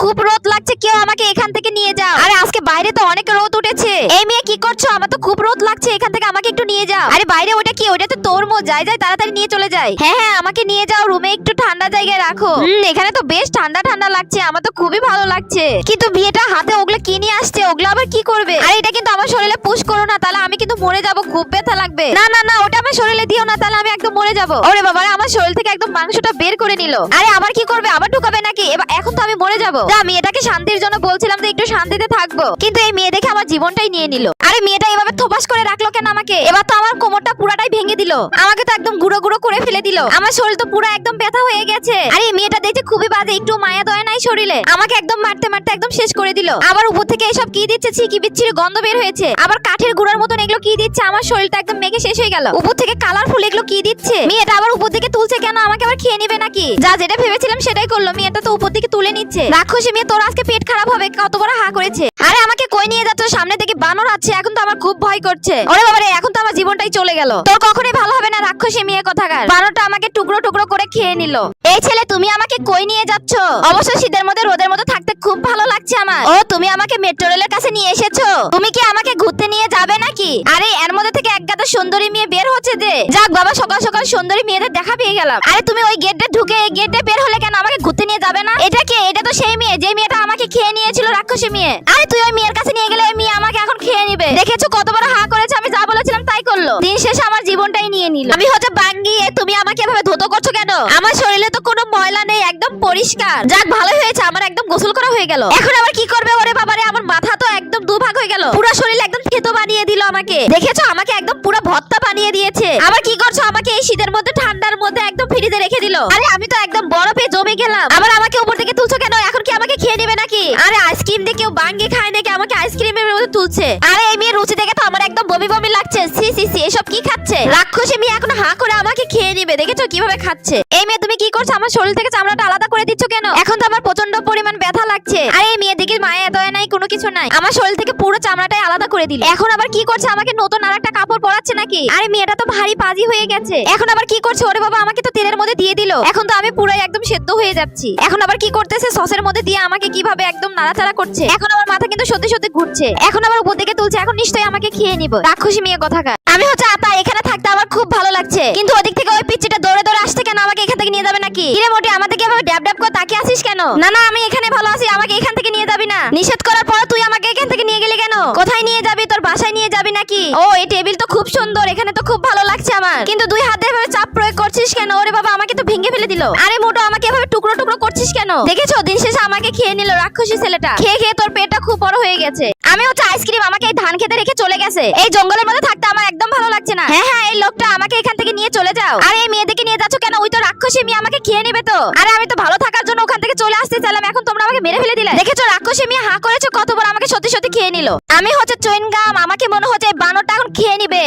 খুব রোদ লাগছে, কেউ আমাকে এখান থেকে নিয়ে যাও। আরে আজকে বাইরে তো অনেক রোদ উঠেছে। এই মেয়ে কি করছো? আমার তো খুব রোদ লাগছে, এখান থেকে আমাকে একটু নিয়ে যাও। আরে বাইরে ওটা কি? ওটা তো তরমুজ। যাই যাই তাড়াতাড়ি নিয়ে চলে যাই। হ্যাঁ হ্যাঁ আমাকে নিয়ে যাও, রুমে একটু ঠান্ডা জায়গায় রাখো। এখানে তো বেশ ঠান্ডা ঠান্ডা লাগছে, আমার তো খুবই ভালো লাগছে। কিন্তু বিয়েটা হাতে ওগুলো কি নিয়ে আসছে? ওগুলো আবার কি করবে? আরে এটা কিন্তু আমার শরীরে পুশ করো না, তাহলে আমি কিন্তু মরে যাব, খুব ব্যথা লাগবে। না না না ওটা আমার শরীরে দিও না, তাহলে আমি একদম মরে যাব। ওরে বাবা আমার শরীর থেকে একদম মাংসটা বের করে নিল। আরে আবার কি করবে? আবার ঢুকাবে নাকি? এখন তো আমি মরে যাব। আমি এটাকে শান্তির জন্য বলছিলাম যে একটু শান্তিতে থাকবো, কিন্তু এই মেয়ে দেখে আমার জীবনটাই নিয়ে নিল। আরে মেয়েটা এভাবে থোপাস করে রাখলো কেন আমাকে? এবার তো আমার কোমরটা পুরাটাই ভেঙে দিল, আমাকে তো একদম গুঁড়ো গুঁড়ো করে ফেলে দিল। আমার শরীর তো পুরো একদম ব্যথা হয়ে গেছে। আরে এই মেয়েটা দেখতে খুবই বাজে, একটু মায়া দয়া নাই শরীরে। আমাকে একদম মারতে মারতে একদম শেষ করে দিল। আবার উপর থেকে এসব কি দিচ্ছে? ছিকি বিচ্ছিরি গন্ধ বের হয়েছে। আবার কাঠের গুঁড়ার মতন এগুলো কি দিচ্ছে? আমার শরীরটা একদম মেঘে শেষ হয়ে গেল। উপর থেকে কালারফুল এগুলো কি দিচ্ছে? মেয়েটা আবার উপর দিকে তুলছে কেন? আমাকে আবার খেয়ে নিবে নাকি? যা যেটা ভেবেছিলাম সেটাই করলো। মেয়েটা তো উপর দিকে তুলে নিচ্ছে। রাক্ষসী মেয়ে, তোর আজকে পেট খারাপ হবে, কত বড় হা করেছে। আরে আমাকে কই নিয়ে যাচ্ছ? সামনে থেকে বানর আছে, এখন তো আমার খুব ভয় করছে। ওরে বাবারে এখন তো আমার জীবনটাই চলে গেল। তোর কখনোই ভালো হবে না রাক্ষসী মেয়ে কোথাকার। বানরটা আমাকে টুকরো টুকরো করে খেয়ে নিল। এই ছেলে তুমি আমাকে কই নিয়ে যাচ্ছ? অবশ্য শীতের মধ্যে রোদের মধ্যে থাকতে খুব ভালো লাগছে আমার। ও তুমি আমাকে মেট্রো রেলের কাছে নিয়ে এসেছো? তুমি কি আমাকে ঘুরতে নিয়ে যাবে নাকি? আরে এর মধ্যে থেকে এক গাদা সুন্দরী মেয়ে বের হচ্ছে যে। যাক বাবা সকাল সকাল সুন্দরী মেয়েদের দেখা পেয়ে গেলাম। আরে তুমি ওই গেটে ঢুকে এই গেটে বের হলে কেন? আমাকে ঘুরতে নিয়ে যাবে না? এটা কে? এটা তো সেই মেয়ে যে মেয়েটা আমাকে খেয়ে নিয়েছিল, রাক্ষসী মেয়ে। আরে তুই ওই মেয়ের কাছে নিয়ে গেলে ওই মেয়ে আমাকে এখন খেয়ে নিবে। দেখেছো কত বড় হা করেছে? আমি যা বলেছিলাম তাই করলো। দিন শেষে আমার জীবনটাই নিয়ে নিল। আমি হচ্ছে বাঙ্গি, তুমি আমাকে এভাবে ধুতো করছো কেন? আমার শরীরে তো কোনো ময়লা নেই, একদম পরিষ্কার। যাক ভালো হয়েছে, আমার একদম গোসল করা হয়ে গেল। এখন আবার কি করবে? ওরে বাবারে আমার মাথা তো একদম দুভাগ হয়ে গেল, পুরো শরীর একদম থেতো বানিয়ে দিল আমাকে। দেখেছো আমাকে একদম পুরো ভর্তা বানিয়ে দিয়েছে। আবার কি করছো? আমাকে এই শীতের মধ্যে ঠান্ডার মধ্যে একদম ফ্রিজে রেখে দিল। আরে আমি তো একদম বরফে জমে গেলাম, আবার আমাকে উপর থেকে তুলছো কেন? এখন কি আমাকে খেয়ে নেবে নাকি? আরে আইসক্রিম দিয়ে কেউ বাঙ্গি খায় নাকি? আমাকে আইসক্রিমের মধ্যে তুলছে। আরে এই মেয়ের রুচি দেখে তো আমার একদম বমি বমি লাগছে। সি সি সি এসব কি খাচ্ছে? রাক্ষসী মেয়ে এখন হা করে আমাকে খেয়ে নেবে। দেখেছো কিভাবে খাচ্ছে? এই মেয়ে তুমি কি করছো? আমার শরীর থেকে চামড়াটা আলাদা করে দিচ্ছ কেন? এখন তো আমার প্রচন্ড পরিমাণ ব্যথা লাগছে। আরে এই মেয়ে দিকে মায়া দয়া নাই, কোনো কিছু নাই। আমার শরীর থেকে পুরো চামড়াটাই আলাদা করে দিল। এখন আবার কি করছে? আমাকে নতুন আরেকটা কাপড় পরাচ্ছে নাকি? আরে মেয়েটা তো ভারী পাজি হয়ে গেছে। এখন আবার কি করছে? ওরে বাবা আমাকে তো তেলের মধ্যে দিয়ে দিল। এখন তো আমি পুরাই একদম সেদ্ধ হয়ে যাচ্ছি। এখন আবার কি করতেছে? সসের মধ্যে দিয়ে আমাকে কিভাবে একদম নাড়াচাড়া করছে। এখন আমার মাথা কিন্তু সত্যি সত্যি ঘুরছে। এখন আবার উপর দিকে তুলছে। এখন নিশ্চয়ই আমাকে খেয়ে নিব। রাক্ষসী মেয়ে কোথাকার। আমি হচ্ছে আতা, এখানে থাকতে আমার খুব ভালো লাগছে, কিন্তু ওদিক থেকে ওই পিচ্চিটা দৌড়ে দৌড়ে আসছে কেন? আমাকে এখান থেকে নিয়ে যাবে নাকি? কিরে মোটি আমাদেরকে এভাবে ড্যাব ড্যাব করে তাকিয়ে আসিস কেন? না না আমি এখানে ভালো আছি, আমাকে এখান থেকে নিয়ে যাবি না। নিষেধ করার পর তুই আমাকে এখান থেকে নিয়ে গেলি কেন? কোথায় নিয়ে যাবি? তোর বাসায় নিয়ে যাবি নাকি? ও এই টেবিল তো খুব সুন্দর, এখানে তো খুব ভালো লাগছে আমার, কিন্তু দুই হাতে এভাবে চাপ প্রয়োগ করছিস কেন? ওরে বাবা আমাকে তো ভেঙে ফেলে দিল। আরে মোটো আমাকে এভাবে টুকরো টুকরো করছিস কেন? দেখেছো দিন শেষে আমাকে খেয়ে নিল রাক্ষসী ছেলেটা। খেয়ে খেয়ে তোর পেটটা খুব বড় হয়ে গেছে। আমি হচ্ছে আইসক্রিম, আমাকে এই ধান খেতে রেখে চলে গেছে। এই জঙ্গলের মধ্যে থাকতে আমার একদম ভালো লাগছে না। হ্যাঁ হ্যাঁ এই লোকটা আমাকে এখান থেকে নিয়ে চলে যাও। আরে এই মেয়েদেরকে নিয়ে যাচ্ছ কেন? ওই তো রাক্ষসী মেয়ে আমাকে খেয়ে নেবে তো। আরে আমি তো ভালো থাকার জন্য ওখান থেকে চলে আসতে চাইলাম, এখন তোমরা আমাকে মেরে ফেলে দিলে। দেখেছো রাক্ষসী মেয়ে হা করেছো কতবার, আমাকে সত্যি সত্যি খেয়ে নিল। আমি হচ্ছে চুইনগাম, আমাকে মনে হচ্ছে এই বানরটা এখন খেয়ে নিবে।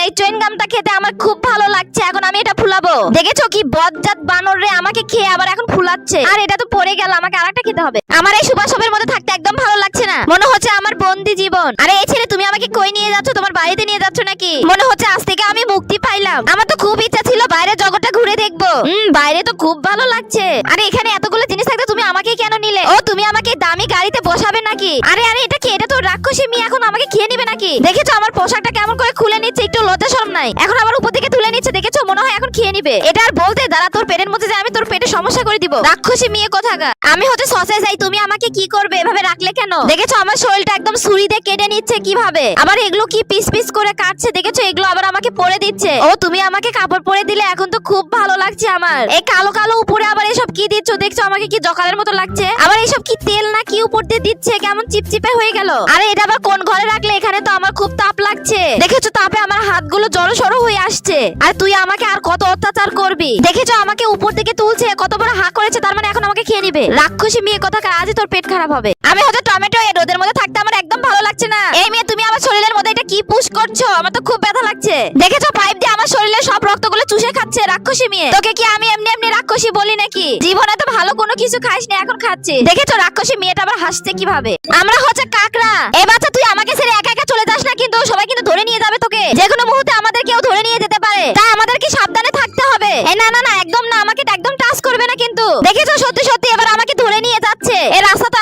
এই চুইনগামটা খেতে আমার খুব ভালো লাগছে, এখন আমি এটা ফুলাবো। দেখেছো কি বজ্জাত বানর রে, আমাকে খেয়ে আবার এখন ফুলাচ্ছে। আর এটা তো পড়ে গেল, আমাকে আরেকটা খেতে হবে। আমার এই সুবাসবের মধ্যে থাকতে একদম ভালো লাগছে না, মনে হচ্ছে আমার বন্দি জীবন। আরে এই ছেলে তুমি আমাকে কই নিয়ে যাচ্ছ? তোমার বাড়িতে নিয়ে যাচ্ছ নাকি? মনে হচ্ছে আজ থেকে আমি মুক্তি পাইলাম। আমার তো খুব ইচ্ছা ছিল বাইরে জগৎটা ঘুরে দেখবো। বাইরে তো খুব ভালো লাগছে। আরে এখানে এতগুলো জিনিস থাকতে তুমি আমাকে কেন নিলে? ও তুমি আমাকে দামি গাড়িতে বসাবে নাকি? আরে আরে এটা কি? এটা তো রাক্ষসী মেয়ে, এখন আমাকে খেয়ে নিবে নাকি? দেখেছো আমার পোশাকটা কেমন করে খুলে নিচ্ছে, একটু লজ্জা শরম নাই। এখন আবার উপর দিকে তুলে নিচ্ছে, দেখেছো? মনে হয় এখন খেয়ে নিবে। এটা আর বলতে দাঁড়া, তোর পেটের মধ্যে যে আমি তোর পেটে সমস্যা করে দিব। রাক্ষসী মেয়ে কোথাকার। আমি হচ্ছে সসে যাই, তুমি আমাকে কি করবে? এভাবে রাখলে কেন? দেখেছো আমার শরীরটা একদম ছুরি দিয়ে কেটে নিচ্ছে কিভাবে। আবার এগুলো কি পিস পিস করে কাটছে, দেখেছো? এগুলো আবার আমাকে পরে দিচ্ছে। ও তুমি আমাকে কাপড় পরে দিলে, এখন তো খুব ভালো লাগছে আমার। এই কালো কালো উপরে আবার এসব কি দিচ্ছ? দেখছো আমাকে কি জকালের মতো লাগছে? আবার এসব কি তেল না কি উপর দিয়ে দিচ্ছে, কেমন চিপচিপে হয়ে গেল। আরে এটা আবার কোন ঘরে রাখলে? এখানে তো আমার খুব তাপ লাগছে। দেখেছো তাপে আমার হাতগুলো জড়ো সড়ো হয়ে আসছে। আর তুই আমাকে আর কত অত্যাচার করবি? দেখেছো আমাকে উপর থেকে তুলছে, কত বড় হা করেছে, তার মানে এখন আমাকে খেয়ে নিবে। রাক্ষসী মেয়ে কোথাকার, আজই তোর পেট খারাপ হবে। আমি হচ্ছে টমেটো, এই রোদের মধ্যে থাকতে আমার একদম ভালো লাগছে না। এই মেয়ে তুমি আমার শরীরের মধ্যে এটা কি পুশ করছো? আমার তো খুব ব্যথা লাগছে। দেখেছো পাইপ দিয়ে আমার শরীরের সব রক্তগুলো চুষে খাচ্ছে রাক্ষসী মেয়ে। তোকে কি আমি এমনি এমনি রাক্ষসী বলি নাকি? জীবনে তো ভালো কোনো কিছু খাইস না, এখন খাচ্ছি। দেখেছো রাক্ষসী মেয়েটা আবার হাসছে কিভাবে। আমরা হচ্ছে কাকড়া। এই বাচ্চা তুই আমাকে ছেড়ে একা একা চলে যাস না, কিন্তু সবাই কিন্তু ধরে নিয়ে যাবে তোকে। যে কোনো মুহূর্তে আমাদের কেউ ধরে নিয়ে যেতে পারে, তাই আমাদের কি সাবধানে থাকতে হবে। না না না একদম না, আমাকে একদম টাচ করবে না কিন্তু। দেখেছো সত্যি সত্যি এবার আমাকে ধরে নিয়ে যাচ্ছে। এই রাস্তা তো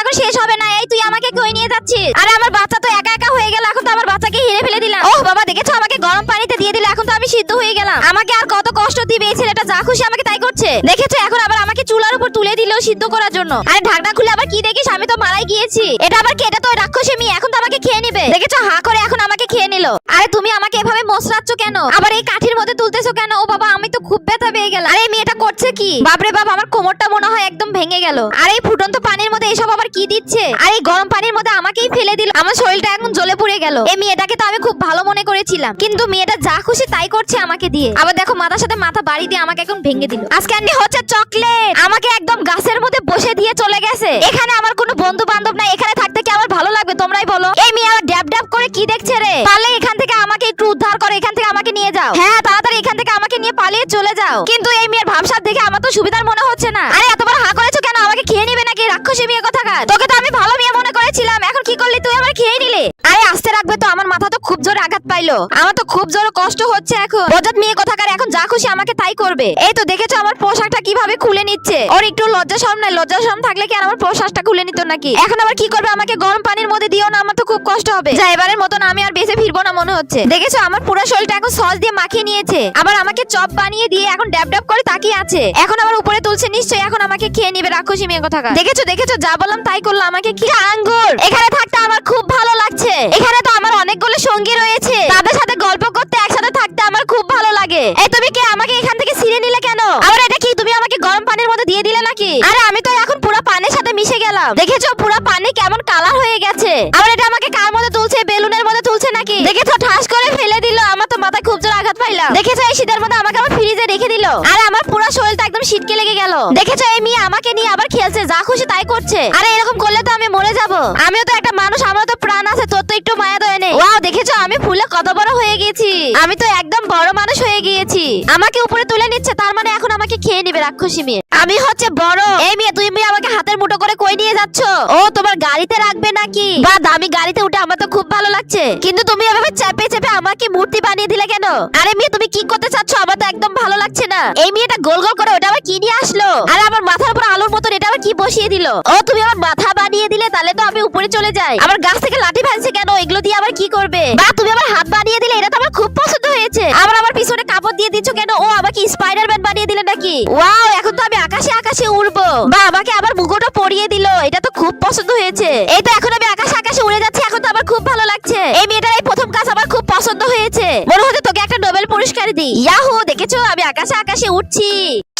করছিস? আরে আমার বাচ্চা তো একা একা হয়ে গেল, এখন তো আমার বাচ্চাকে হিরে ফেলে দিলাম। ওহ বাবা, দেখেছো আমাকে গরম পানিতে দিয়ে দিলে, এখন তো আমি সিদ্ধ হয়ে গেলাম। আমাকে আর কত কষ্ট দিবে এই ছেলেটা, যা খুশি আমাকে তাই করছে। দেখেছো এখন আবার আমাকে চুলার উপর তুলে দিলো সিদ্ধ করার জন্য। আরে ঢাকনা খুলে আবার কি দেখিস, আমি তো মারাই গিয়েছি। এটা আবার কেটে তো রাক্ষসী মেয়ে, এখন তো আমাকে খেয়ে নিবে। দেখেছো হা করে এখন আমাকে খেয়ে নিল। আরে তুমি আমাকে এভাবে মোচড়াচ্ছ কেন? আবার এই কাঠির মধ্যে তুলতেছো কেন? ও বাবা, আমি তো খুব ব্যথা পেয়ে গেলাম। আরে এই মেয়েটা করছে কি? বাপরে বাপ, আমার কোমরটা মনে হয় একদম ভেঙে গেল। আর এই ফুটন্ত পানির মধ্যে এসব আবার কি দিচ্ছে? আর এই গরম পানির মধ্যে আমাকেই ফেলে দিল। আমার শরীরটা এখন জ্বলে পুড়ে গেল। এই মেয়েটাকে তো আমি খুব ভালো মনে করেছিলাম, কিন্তু মেয়েটা যা খুশি তাই করছে আমাকে দিয়ে। আবার দেখো মাথার সাথে মাথা বাড়ি দিয়ে আমাকে এখন ভেঙে দিল। আজকে আন্টি হচ্ছে চকলেট, আমাকে একদম গাছের মধ্যে বসে দিয়ে চলে গেছে। এখানে আমার কোনো বন্ধু বান্ধব নাই, এখানে থাকতে কি আমার ভালো লাগবে? তোমরাই বলো। এই মেয়ে আবার ড্যাব ড্যাব করে কি দেখছে রে? পারলে এখান থেকে আমাকে একটু উদ্ধার করো, এখান থেকে আমাকে নিয়ে যাও। হ্যাঁ তাড়াতাড়ি এখান থেকে আমাকে নিয়ে পালিয়ে চলে যাও। কিন্তু এই মেয়ের ভাবসাব দেখে আমার তো সুবিধার মনে হচ্ছে না। আরে এতবার হা করেছো কেন? আমাকে খেয়ে নিবে নাকি রাক্ষসী মেয়ে কোথাকার? তোকে তো আমি ভালো মেয়ে মনে করেছিলাম, এখন কি করলি তুই? আমার খেয়ে নিলে। আরে আস্তে রাখবে তো, আমার মাথা তো খুব জোরে আঘাত পাইলো। আমার তো খুব জোরে কষ্ট হচ্ছে এখন। বজাত মেয়ে কোথাকার, এখন যা খুশি আমাকে তাই করবে। এই তো দেখেছো আমার পোশাকটা কিভাবে খুলে নিচ্ছে। ওর একটু লজ্জা শরম নাই, লজ্জা শরম থাকলে কি আর আমার পোশাকটা খুলে নিত নাকি? এখন আবার কি করবে? আমাকে গরম পানির মধ্যে দিও না, আমার তো খুব কষ্ট হবে। যা এবারের মতন আমি আর বেঁচে ফিরবো না মনে হচ্ছে। দেখেছো আমার পুরো শরীরটা এখন সস দিয়ে মাখিয়ে নিয়েছে, আবার আমাকে চপ বানিয়ে দিয়ে এখন ড্যাব ড্যাব করে তাকিয়ে আছে। এখন আবার উপরে তুলছে, নিশ্চয়ই এখন আমাকে খেয়ে নিবে রাক্ষসী মেয়ে কোথাকার। দেখেছো দেখেছো, যা বললাম তাই করলো। আমাকে কি আঙ্গুর। এখানে থাকতে আমার খুব ভালো লাগছে। এখানে তো আমার অনেকগুলো সঙ্গী রয়েছে, তাদের সাথে গল্প করতে একসাথে থাকতে আমার খুব ভালো লাগে। এই তুমি কে? আমাকে এখান থেকে ছিঁড়ে নিলে কেন? আবার এটা কি? তুমি আমাকে গরম পানির মধ্যে দিয়ে দিলে নাকি? আরে আমি তো এখন পুরো পানির সাথে মিশে গেলাম। দেখেছো পুরো পানি কেমন কালার হয়ে গেছে। আবার এটা আমাকে কার মধ্যে তুলছে? বেলুনের মধ্যে তুলছে নাকি? দেখেছো ঠাস করে ফেলে দিল। আমার তো মাথায় খুব জোর আঘাত পাইলাম। দেখেছো এই শীতের মধ্যে আমাকে আবার ফ্রিজে রেখে দিল। আরে আমার পুরো শরীরটা একদম শীতকে লেগে গেল। দেখেছো এই মেয়ে আমাকে নিয়ে আবার খেলছে, যা খুশি তাই করছে। আরে এরকম করলে তো আমি মরে যাব। আমিও তো একটা মানুষ, আমারও তো প্রাণ আছে, তোর তো একটু মায়া দয়া নেই। ওয়াও, দেখেছো আমি ফুলে কত বড় হয়ে গেছি। আমি তো একদম বড় মানুষ হয়ে গিয়েছি। আমাকে উপরে তুলে নিচ্ছে, তার মানে এখন আমাকে খেয়ে নেবে রাক্ষসী মেয়ে। আমি হচ্ছে বড়। এই মেয়ে, তুমি আমাকে হাতের মুঠো করে কই নিয়ে যাচ্ছ? ও তোমার গাড়িতে রাখবে নাকি? বা দামি গাড়িতে উঠে আমার তো খুব ভালো লাগছে, কিন্তু তুমি এভাবে চেপে চেপে আমাকে মূর্তি বানিয়ে দিলে কেন? আরে মেয়ে, তুমি কি করতে চাচ্ছ? আমার তো একদম ভালো লাগছে না। এই মেয়েটা গোল গোল করে ওটা আবার কি নিয়ে আসলো? আরে আমার মাথার উপর আলোর মতন এটা আবার কি বসিয়ে দিল? ও তুমি আমার মাথা বানিয়ে দিলে, তাহলে তো আমি উপরে চলে যাই। আমার গাছ থেকে লাঠি ভাঙছে কেন? এগুলো দিয়ে আবার কি করবে? বা তুমি আমার হাত বানিয়ে দিলে, এটা তো আমার খুব পছন্দ হয়েছে। আবার আমার পিছনে কাপড় দিয়ে দিচ্ছ কেন? ও আমাকে স্পাইডারম্যান বানিয়ে দিলে নাকি? ওয়াও, এখন তো আমি আকাশে আকাশে উড়বো। বা আমাকে আবার মুকুটও পরিয়ে দিল, এটা তো খুব পছন্দ হয়েছে। এই তো এখন আমি আকাশে আকাশে উড়ে যাচ্ছি, এখন তো আমার খুব ভালো লাগছে। এই মেয়েটার এই প্রথম কাজ আমার খুব পছন্দ হয়েছে। মনে হচ্ছে তোকে একটা নোবেল পুরস্কার দিই। ইয়াহু, দেখেছো আমি আকাশে আকাশে উঠছি।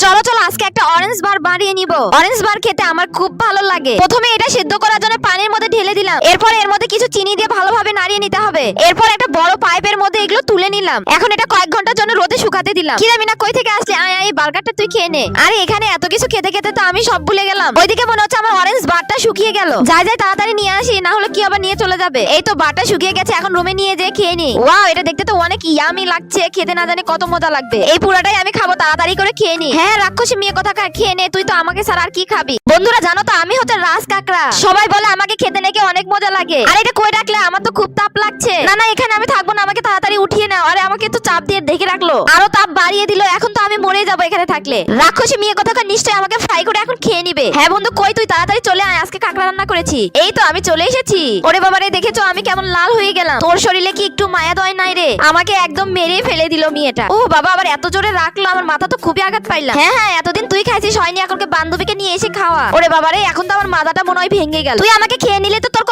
চলো চলো আজকে একটা অরেঞ্জ বার বানিয়ে নিব। অরেঞ্জ বার খেতে আমার খুব ভালো লাগে। প্রথমে এটা সিদ্ধ করার জন্য পানির মধ্যে ঢেলে দিলাম, এরপর এর মধ্যে কিছু চিনি দিয়ে ভালোভাবে নাড়িয়ে নিতে হবে। এরপর একটা বড় পাইপের মধ্যে এগুলো তুলে নিলাম। এখন এটা কয়েক ঘন্টার জন্য রোদে শুকাতে দিলাম। কি জানি না কই থেকে আসলে, আয় আয় বার্গারটা তুই খেয়ে নে। আরে এখানে এত কিছু খেতে খেতে তো আমি সব ভুলে গেলাম। ওইদিকে মনে হচ্ছে আমার অরেঞ্জ বারটা শুকিয়ে গেল। যাই যাই তাড়াতাড়ি নিয়ে আসি, না হলে কি আবার নিয়ে চলে যাবে। এই তো বারটা শুকিয়ে গেছে, এখন রুমে নিয়ে যেয়ে খেয়ে নি। ওয়াও, এটা দেখতে তো অনেক ইয়ামি লাগছে, খেতে না জানি কত মজা লাগবে। এই পুরাটাই আমি খাবো, তাড়াতাড়ি করে খেয়ে নি। হ্যাঁ রাক্ষসী মেয়ে কোথাকার, খেয়ে নে, তুই তো আমাকে ছাড়া আর কি খাবি? বন্ধুরা জানো তো আমি হচ্ছে রাজ কাকড়া। সবাই বলে আমাকে খেতে নাকি অনেক মজা লাগে। আর এটা কই রাখলে? আমার তো খুব তাপ লাগছে। না না, এখানে আমি থাকবো না, আমাকে তাড়াতাড়ি উঠিয়ে নাও। আরে আমাকে তো চাপ দিয়ে ঢেকে রাখলো, আরো তাপ বাড়িয়ে দিল। এখন তো আমি মরে যাবো এখানে থাকলে। রাক্ষসী মেয়ে কোথাকার নিশ্চয়ই আমাকে ফ্রাই করে এখন খেয়ে নিবে। হ্যাঁ বন্ধু কই তুই? তাড়াতাড়ি চলে আয়, আজকে কাকড়া রান্না করেছি। এই তো আমি চলে এসেছি। ওরে বাবারে, দেখেছো আমি কেমন লাল হয়ে গেলাম? তোর শরীরে কি একটু মায়া দয় নাই রে? আমাকে একদম মেরে ফেলে দিল মেয়েটা। ও বাবা, আবার এত জোরে রাখলো, আমার মাথা তো খুবই আঘাত পাইলাম। হ্যাঁ হ্যাঁ, এতদিন তুই খাইছিস হয়নি, এখনকে বান্ধবীকে নিয়ে এসে খাওয়া। ওরে বাবারে, এখন তো আমার মাথাটা মনে হয় ভেঙে গেল। তুই আমাকে খেয়ে নিলে তো তোর